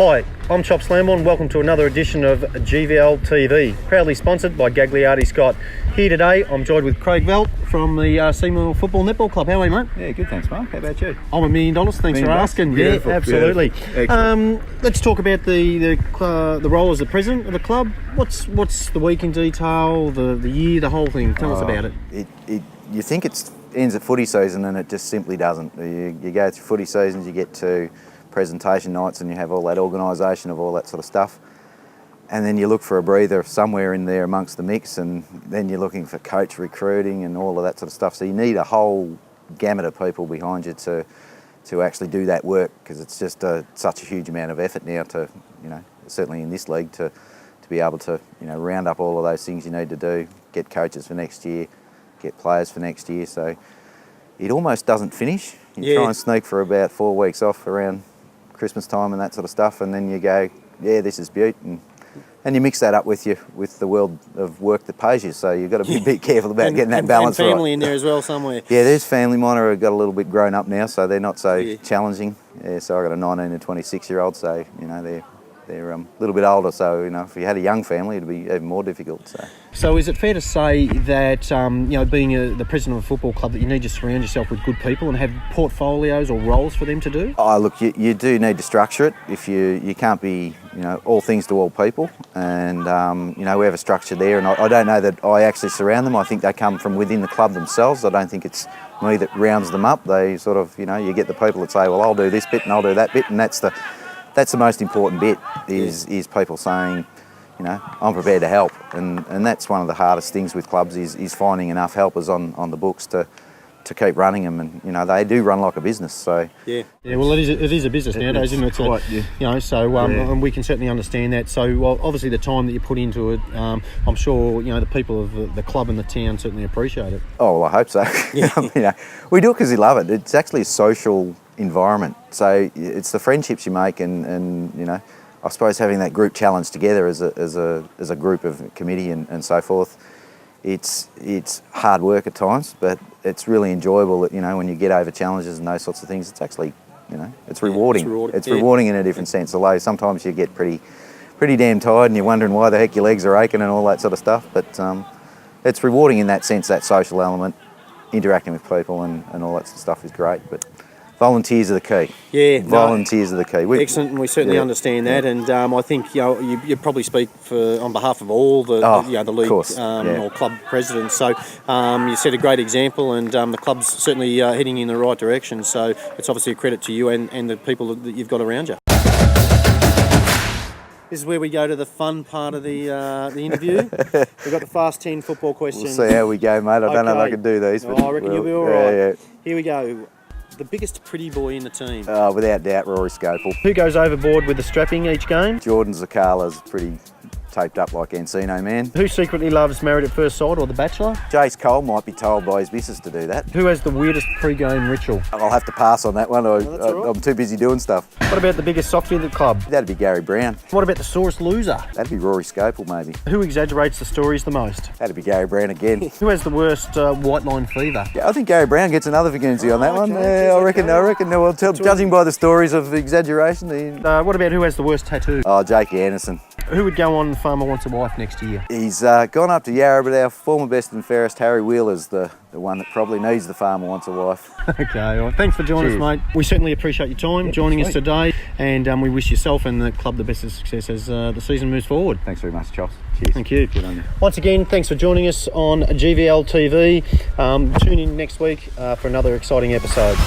Hi, I'm Chops Lambourn. Welcome to another edition of GVL TV, proudly sponsored by Gagliardi Scott. Here today, I'm joined with Craig Velt from the Seymour Football Netball Club. How are you, mate? Yeah, good, thanks, Mark. How about you? I'm $1 million. Thanks for asking. Beautiful, yeah, absolutely. Let's Talk about the role as the president of the club. What's the week in detail, the year, the whole thing? Tell us about it. You think it ends at footy season, and it just simply doesn't. You go through footy seasons, you get to presentation nights, and you have all that organisation of all that sort of stuff. And then you look for a breather somewhere in there amongst the mix, and then you're looking for coach recruiting and all of that sort of stuff. So you need a whole gamut of people behind you to actually do that work, because it's just such a huge amount of effort now to, certainly in this league, to be able to, round up all of those things you need to do, get coaches for next year, get players for next year. So it almost doesn't finish. You try and sneak for about 4 weeks off around Christmas time and that sort of stuff, and then you go, yeah, this is beaut, and you mix that up with the world of work that pays you. So you've got to be a bit careful about getting that balance right. And family in there as well somewhere. Yeah, there's family. Mine have got a little bit grown up now, so they're not so challenging. Yeah, so I've got a 19 and 26-year-old, so they're a little bit older. So if you had a young family, it'd be even more difficult. So is it fair to say that being the president of a football club, that you need to surround yourself with good people and have portfolios or roles for them to do? Oh, look, you do need to structure it. If you can't be all things to all people, and we have a structure there, and I don't know that I actually surround them. I think they come from within the club themselves. I don't think it's me that rounds them up. They sort of you get the people that say, well, I'll do this bit and I'll do that bit, and that's the most important bit is people saying, I'm prepared to help, and that's one of the hardest things with clubs is finding enough helpers on the books to keep running them, and they do run like a business. So well, it is a business nowadays, isn't it? And we can certainly understand that. So obviously the time that you put into it, I'm sure the people of the club and the town certainly appreciate it. Oh, well, I hope so. We do it because we love it. It's actually a social environment, so it's the friendships you make, and I suppose having that group challenge together as a group of committee and so forth. It's hard work at times, but it's really enjoyable that when you get over challenges and those sorts of things, it's actually it's rewarding. It's rewarding in a different sense. Although sometimes you get pretty damn tired and you're wondering why the heck your legs are aching and all that sort of stuff. But it's rewarding in that sense. That social element, interacting with people and all that sort of stuff is great. But volunteers are the key. Volunteers are the key. Excellent, and we certainly understand that. And I think you probably speak on behalf of all the league or club presidents. So you set a great example, and the club's certainly heading in the right direction. So it's obviously a credit to you and the people that you've got around you. This is where we go to the fun part of the interview. We've got the Fast 10 football questions. We'll see how we go, mate. I don't know if I can do these. But I reckon you'll be all right. Yeah. Here we go. The biggest pretty boy in the team? Without doubt, Rory Scopel. Who goes overboard with the strapping each game? Jordan Zakala's pretty taped up like Encino, man. Who secretly loves Married at First Sight or The Bachelor? Jace Cole might be told by his missus to do that. Who has the weirdest pre-game ritual? I'll have to pass on that one. I'm too busy doing stuff. What about the biggest softie in the club? That'd be Gary Brown. What about the sorest loser? That'd be Rory Scopel, maybe. Who exaggerates the stories the most? That'd be Gary Brown again. Who has the worst white line fever? Yeah, I think Gary Brown gets another vacancy on that one. I reckon. Well, judging by the stories of exaggeration. What about who has the worst tattoo? Oh, Jakey Anderson. Who would go on Farmer Wants a Wife next year? He's gone up to Yarra, but our former best and fairest, Harry Wheeler's the one that probably needs the Farmer Wants a Wife. Okay, well, thanks for joining us, mate. We certainly appreciate your time joining us today, and we wish yourself and the club the best of success as the season moves forward. Thanks very much, Chops. Cheers. Thank you. Good on you. Once again, thanks for joining us on GVL TV. Tune in next week for another exciting episode.